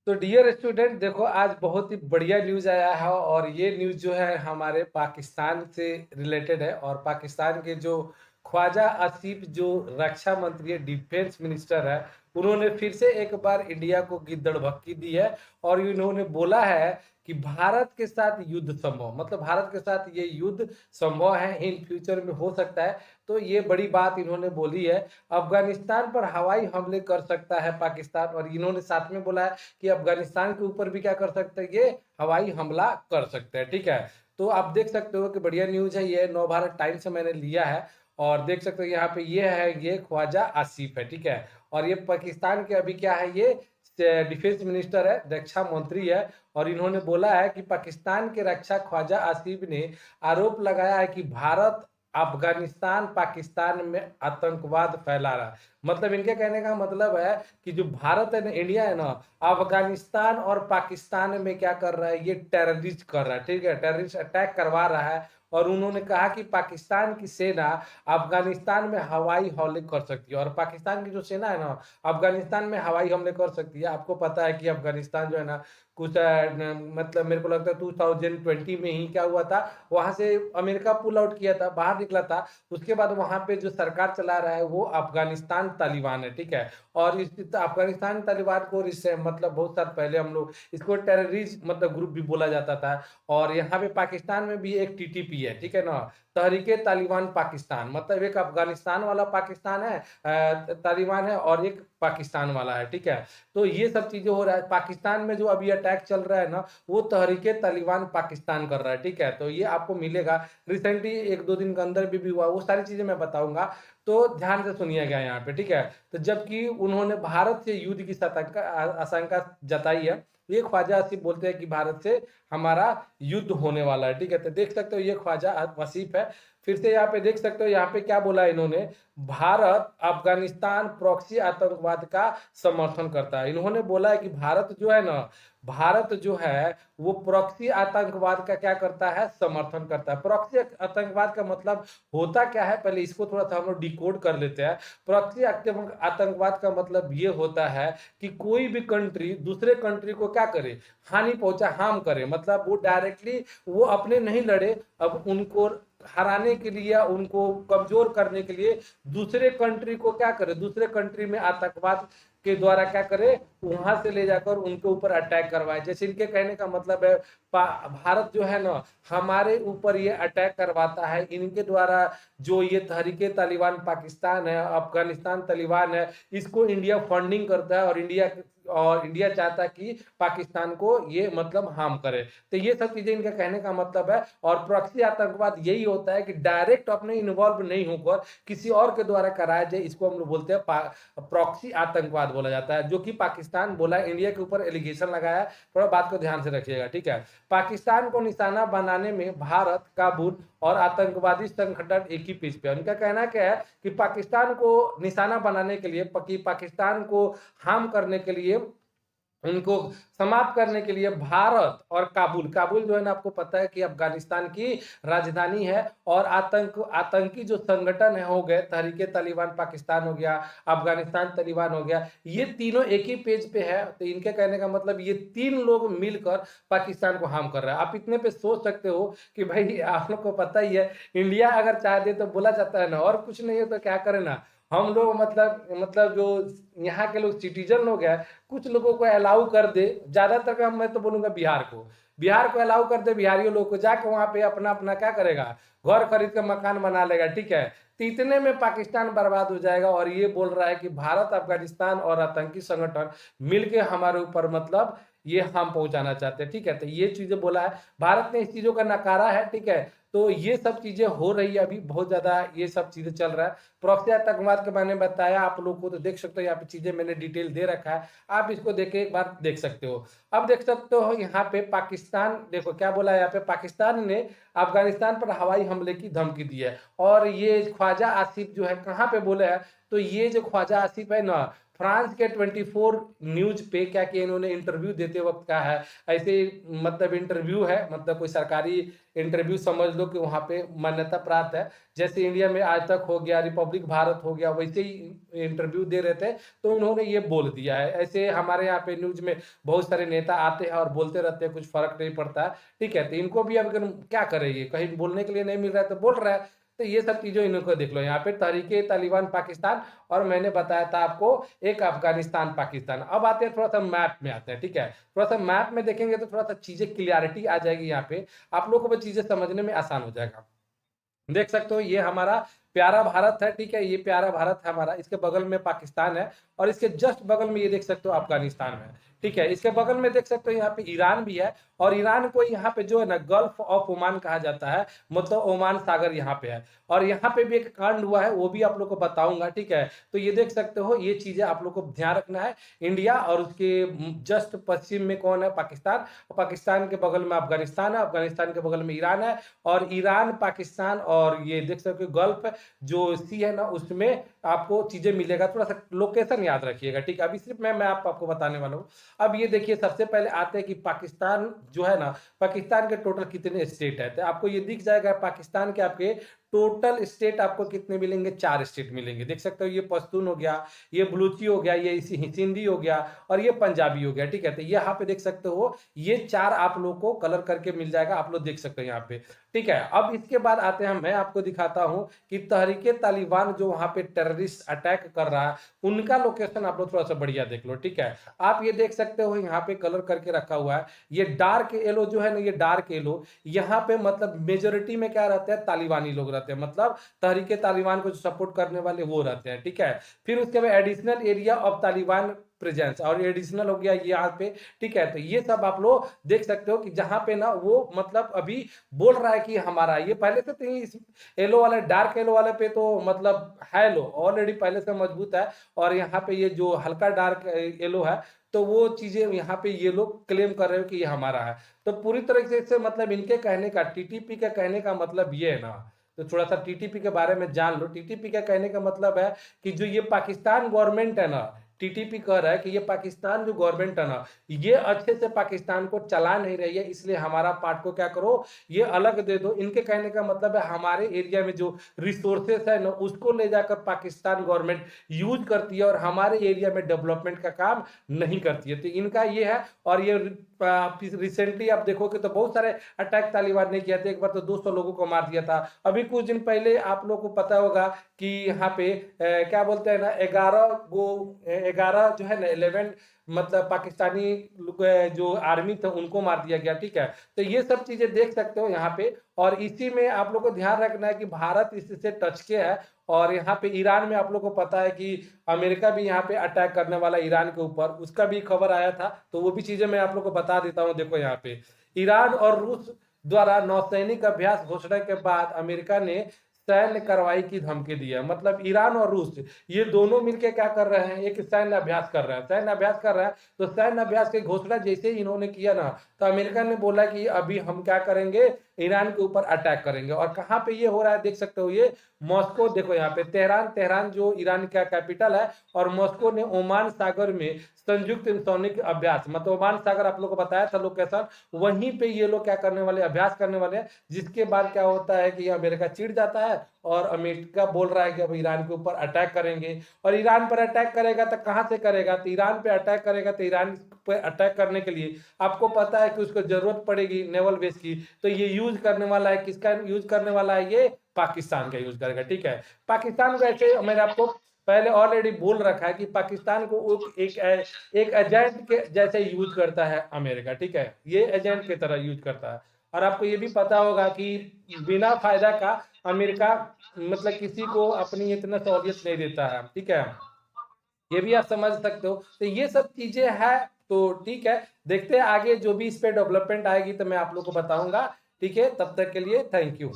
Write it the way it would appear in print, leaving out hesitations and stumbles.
तो dear student देखो आज बहुत ही बढ़िया न्यूज़ आया है और ये न्यूज़ जो है हमारे पाकिस्तान से रिलेटेड है और पाकिस्तान के जो ख्वाजा आसिफ जो रक्षा मंत्री है डिफेंस मिनिस्टर है उन्होंने फिर से एक बार इंडिया को गिद्दड़भक्की दी है और इन्होंने बोला है कि भारत के साथ युद्ध संभव मतलब भारत के साथ ये युद्ध संभव है इन फ्यूचर में हो सकता है। तो ये बड़ी बात इन्होंने बोली है। अफगानिस्तान पर हवाई हमले कर सकता है पाकिस्तान और इन्होंने साथ में बोला है कि अफगानिस्तान के ऊपर भी क्या कर सकते हैं ये हवाई हमला कर सकते हैं। ठीक है, तो आप देख सकते हो कि बढ़िया न्यूज है। ये नव भारत टाइम्स से मैंने लिया है और देख सकते हो यहाँ पे ये है, ये ख्वाजा आसिफ है। ठीक है, और ये पाकिस्तान के अभी क्या है, ये डिफेंस मिनिस्टर है, रक्षा मंत्री है और इन्होंने बोला है कि पाकिस्तान के रक्षा ख्वाजा आसिफ ने आरोप लगाया है कि भारत अफगानिस्तान पाकिस्तान में आतंकवाद फैला रहा है। मतलब इनके कहने का मतलब है कि जो भारत है ना, इंडिया है ना, अफगानिस्तान और पाकिस्तान में क्या कर रहा है, ये टेररिस्ट कर रहा है। ठीक है, टेररिस्ट अटैक करवा रहा है और उन्होंने कहा कि पाकिस्तान की सेना अफगानिस्तान में हवाई हमले कर सकती है और पाकिस्तान की जो सेना है ना अफगानिस्तान में हवाई हमले कर सकती है। आपको पता है कि अफगानिस्तान जो है ना कुछ मतलब मेरे को लगता है 2020 में ही क्या हुआ था, वहां से अमेरिका पुल आउट किया था, बाहर निकला था। उसके बाद वहां पे जो सरकार चला रहा है वो अफगानिस्तान तालिबान है। ठीक है, और इस अफगानिस्तान तालिबान को इससे मतलब बहुत साल पहले हम लोग इसको टेररिस्ट मतलब ग्रुप भी बोला जाता था। और यहाँ पे पाकिस्तान में भी एक टीटीपी है, ठीक है ना, तहरीके तालिबान पाकिस्तान, मतलब एक अफगानिस्तान वाला पाकिस्तान है तालिबान है और एक पाकिस्तान वाला है। ठीक है, तो ये सब चीजें हो रहा है। पाकिस्तान में जो अभी अटैक चल रहा है ना वो तहरीके तालिबान पाकिस्तान कर रहा है। ठीक है, तो ये आपको मिलेगा, रिसेंटली एक दो दिन के अंदर भी हुआ, वो सारी चीजें मैं बताऊंगा। तो ध्यान से सुनिएगा यहाँ पे। ठीक है, तो जबकि उन्होंने भारत से युद्ध की आशंका जताई है, ये ख्वाजा आसिफ बोलते हैं कि भारत से हमारा युद्ध होने वाला है। ठीक है, तो देख सकते हो ये ख्वाजा आसिफ है। फिर से यहाँ पे देख सकते हो, यहाँ पे क्या बोला इन्होंने, भारत अफगानिस्तान प्रॉक्सी आतंकवाद का समर्थन करता है। इन्होंने बोला है कि भारत जो है ना, भारत जो है वो प्रॉक्सी आतंकवाद का क्या करता है, समर्थन करता है। प्रॉक्सी आतंकवाद का मतलब होता क्या है, पहले इसको थोड़ा सा हम लोग डिकोड कर लेते हैं। प्रॉक्सी आतंकवाद का मतलब ये होता है कि कोई भी कंट्री दूसरे कंट्री को क्या करे, हानि पहुंचा, हार्म करे। मतलब वो डायरेक्टली वो अपने नहीं लड़े, अब उनको हराने के लिए या उनको कमजोर करने के लिए दूसरे कंट्री को क्या करे, दूसरे कंट्री में आतंकवाद के द्वारा क्या करे, वहां से ले जाकर उनके ऊपर अटैक करवाए। जैसे इनके कहने का मतलब है भारत जो है ना हमारे ऊपर ये अटैक करवाता है, इनके द्वारा जो ये तहरीके तालिबान पाकिस्तान है, अफगानिस्तान तालिबान है, इसको इंडिया फंडिंग करता है और इंडिया चाहता है कि पाकिस्तान को ये मतलब हार्म करे। तो ये सब चीजें इनका कहने का मतलब है। और प्रॉक्सी आतंकवाद यही होता है कि डायरेक्ट अपने इन्वॉल्व नहीं होकर किसी और के द्वारा कराया जाए, इसको हम लोग बोलते हैं प्रॉक्सी आतंकवाद बोला जाता है, जो कि पाकिस्तान बोला है, इंडिया के ऊपर एलिगेशन लगाया। थोड़ा बात को ध्यान से रखिएगा। ठीक है, पाकिस्तान को निशाना बनाने में भारत, काबुल और आतंकवादी संगठन एक ही पेज पे। उनका कहना क्या है कि पाकिस्तान को निशाना बनाने के लिए, पाकिस्तान को हार्म करने के लिए, उनको समाप्त करने के लिए भारत और काबुल, काबुल जो है ना आपको पता है कि अफगानिस्तान की राजधानी है, और आतंकी जो संगठन है हो गए तहरीके तालिबान पाकिस्तान हो गया, अफगानिस्तान तालिबान हो गया, ये तीनों एक ही पेज पे है। तो इनके कहने का मतलब ये तीन लोग मिलकर पाकिस्तान को हार्म कर रहा है। आप इतने पे सोच सकते हो कि भाई आप लोग को पता ही है, इंडिया अगर चाह दे तो बोला जाता है ना, और कुछ नहीं है तो क्या करे ना, हम लोग मतलब जो यहाँ के लोग सिटीजन लोग हैं, कुछ लोगों को अलाउ कर दे, ज्यादातर का मैं तो बोलूंगा बिहार को अलाउ कर दे, बिहारियों लोग को जाके वहां पे अपना अपना क्या करेगा, घर खरीद कर मकान बना लेगा। ठीक है, तो इतने में पाकिस्तान बर्बाद हो जाएगा। और ये बोल रहा है कि भारत अफगानिस्तान और आतंकी संगठन मिलके हमारे ऊपर मतलब ये हम पहुंचाना चाहते हैं। ठीक है, तो ये चीजें बोला है, भारत ने इस चीजों का नकारा है। ठीक है, तो ये सब चीजें हो रही है, अभी बहुत ज्यादा ये सब चीजें चल रहा है। प्रॉक्सी आतंकवाद के बारे में बताया आप लोग को, तो देख सकते हो यहाँ पे चीजें मैंने डिटेल दे रखा है, आप इसको देखे एक बार देख सकते हो। अब देख सकते हो यहाँ पे पाकिस्तान, देखो क्या बोला है यहाँ पे, पाकिस्तान ने अफगानिस्तान पर हवाई हमले की धमकी दी है। और ये ख्वाजा आसिफ जो है कहाँ पे बोले हैं, तो ये जो ख्वाजा आसिफ है ना फ्रांस के 24 न्यूज पे क्या किया इन्होंने, इंटरव्यू देते वक्त कहा है, ऐसे मतलब इंटरव्यू है, मतलब कोई सरकारी इंटरव्यू समझ लो कि वहाँ पे मान्यता प्राप्त है, जैसे इंडिया में आज तक हो गया, रिपब्लिक भारत हो गया, वैसे ही इंटरव्यू दे रहे थे तो उन्होंने ये बोल दिया है। ऐसे हमारे यहाँ पे न्यूज में बहुत सारे नेता आते हैं और बोलते रहते हैं, कुछ फर्क नहीं पड़ता है, ठीक है। तो इनको भी अब अगर क्या करेंगे, कहीं बोलने के लिए नहीं मिल रहा है तो बोल रहा है। तो ये सब चीज़ें इनको देख लो, यहाँ पे तहरीके तालिबान पाकिस्तान, और मैंने बताया था आपको एक अफगानिस्तान पाकिस्तान। अब आते हैं थोड़ा सा मैप में आते हैं, ठीक है। थोड़ा सा मैप में देखेंगे तो थोड़ा सा चीज़ें क्लियरिटी आ जाएगी, यहाँ पे आप लोगों को वो चीज़ें समझने में आसान हो जाएगा। देख सकते हो ये हमारा प्यारा भारत है, ठीक है, ये प्यारा भारत है हमारा, इसके बगल में पाकिस्तान है, और इसके जस्ट बगल में ये देख सकते हो अफगानिस्तान है, ठीक है। इसके बगल में देख सकते हो यहाँ पे ईरान भी है, और ईरान को यहाँ पे जो है ना गल्फ ऑफ ओमान कहा जाता है, मतलब ओमान सागर यहाँ पे है। और यहाँ पे भी एक कांड हुआ है, वो भी आप लोग को बताऊंगा, ठीक है। तो ये देख सकते हो, ये चीजें आप लोग को ध्यान रखना है। इंडिया और उसके जस्ट पश्चिम में कौन है, पाकिस्तान, और पाकिस्तान के बगल में अफगानिस्तान है, अफगानिस्तान के बगल में ईरान है, और ईरान पाकिस्तान और ये देख सकते हो गल्फ जो सी है ना, उसमें आपको चीजें मिलेगा। थोड़ा सा लोकेशन याद रखिएगा, ठीक है। अभी सिर्फ मैं आपको बताने वाला हूँ। अब ये देखिए, सबसे पहले आते हैं कि पाकिस्तान जो है ना, पाकिस्तान के टोटल कितने स्टेट है, तो आपको ये दिख जाएगा पाकिस्तान के आपके टोटल स्टेट आपको कितने मिलेंगे, 4 स्टेट मिलेंगे। देख सकते हो ये पश्तून हो गया, ये बलूची हो गया, ये सिंधी हो गया, और ये पंजाबी हो गया, ठीक है। तो यहाँ पे देख सकते हो ये 4 आप लोग को कलर करके मिल जाएगा, आप लोग देख सकते हो यहाँ पे, ठीक है। अब इसके बाद आते हैं, मैं आपको दिखाता हूँ कि तहरीके तालिबान जो वहां पे टेररिस्ट अटैक कर रहा है, उनका लोकेशन आप लोग थोड़ा सा बढ़िया देख लो, ठीक है। आप ये देख सकते हो यहाँ पे कलर करके रखा हुआ है, ये डार्क येलो जो है ना, ये डार्क येलो यहाँ पे मतलब मेजोरिटी में क्या रहते हैं, तालिबानी लोग रहते हैं, मतलब तहरीके तालिबान को जो सपोर्ट करने वाले वो रहते हैं, ठीक है। फिर उसके बाद additional area of Taliban presence, और एडिशनल हो गया ये यहाँ पे, ठीक है। तो ये सब आप लोग देख सकते हो कि जहां पे ना वो मतलब अभी बोल रहा है कि हमारा ये पहले से तो इस येलो वाला, डार्क येलो वाले पे तो मतलब है लो ऑलरेडी पहले से मजबूत है, और यहाँ पे ये जो हल्का डार्क येलो है, तो वो चीजें यहाँ पे ये लोग क्लेम कर रहे हो कि ये हमारा है। तो पूरी तरह से मतलब इनके कहने का, टीटीपी का कहने का मतलब ये है ना, तो थोड़ा सा टीटीपी के बारे में जान लो। टीटीपी का कहने का मतलब है कि जो ये पाकिस्तान गवर्नमेंट है ना, टीटीपी कह रहा है कि ये पाकिस्तान जो गवर्नमेंट है ना, ये अच्छे से पाकिस्तान को चला नहीं रही है, इसलिए हमारा पार्ट को क्या करो, ये अलग दे दो। इनके कहने का मतलब है हमारे एरिया में जो रिसोर्सेस है ना, उसको ले जाकर पाकिस्तान गवर्नमेंट यूज करती है, और हमारे एरिया में डेवलपमेंट का काम नहीं करती है। तो इनका ये है। और ये रिसेंटली आप देखोगे तो बहुत सारे अटैक तालिबान ने किया था, एक बार तो 200 लोगों को मार दिया था। अभी कुछ दिन पहले आप लोग को पता होगा कि यहाँ पे क्या बोलते हैं ना, 11 जो है ना, 11 मतलब पाकिस्तानी जो आर्मी थे उनको मार दिया गया, ठीक है। तो ये सब चीजें देख सकते हो यहाँ पे। और इसी में आप लोग को ध्यान रखना है कि भारत इससे टच के है, और यहाँ पे ईरान में आप लोग को पता है कि अमेरिका भी यहाँ पे अटैक करने वाला ईरान के ऊपर, उसका भी खबर आया था। तो वो भी चीजें मैं आप लोग को बता देता हूँ। देखो यहाँ पे ईरान और रूस द्वारा नौसैनिक अभ्यास घोषणा के बाद अमेरिका ने सैन्य कार्रवाई की धमकी दी है। मतलब ईरान और रूस ये दोनों मिलकर क्या कर रहे हैं, एक सैन्य अभ्यास कर रहे हैं, सैन्य अभ्यास कर रहा है। तो सैन्य अभ्यास की घोषणा जैसे ही इन्होंने किया ना, तो अमेरिका ने बोला कि अभी हम क्या करेंगे, ईरान के ऊपर अटैक करेंगे। और कहाँ पे ये हो रहा है, देख सकते हो ये मॉस्को, देखो यहाँ पे तेहरान जो ईरान का कैपिटल है, और मॉस्को ने ओमान सागर में संयुक्त सैनिक अभ्यास, मतलब ओमान सागर आप लोग को बताया था लोकेशन, वहीं पे ये लोग क्या करने वाले, अभ्यास करने वाले हैं। जिसके बाद क्या होता है कि अमेरिका चिढ़ जाता है, और अमेरिका बोल रहा है कि अब ईरान के ऊपर अटैक करेंगे। और ईरान पर अटैक करेगा तो कहाँ से करेगा, तो ईरान पे अटैक करेगा, तो ईरान पे अटैक करने के लिए आपको पता है कि उसको जरूरत पड़ेगी नेवल बेस की। तो ये यूज करने वाला है, किसका यूज करने वाला है, ये पाकिस्तान का यूज करेगा, ठीक है। पाकिस्तान वैसे मैंने आपको पहले ऑलरेडी बोल रखा है कि पाकिस्तान को एक एजेंट के जैसे यूज करता है अमेरिका, ठीक है, ये एजेंट की तरह यूज करता है। और आपको ये भी पता होगा कि बिना फायदा का अमेरिका मतलब किसी को अपनी इतना सहूलियत नहीं देता है, ठीक है। ये भी आप समझ सकते हो। तो ये सब चीजें है, तो ठीक है, देखते हैं आगे जो भी इस पे डेवलपमेंट आएगी तो मैं आप लोग को बताऊंगा, ठीक है। तब तक के लिए थैंक यू।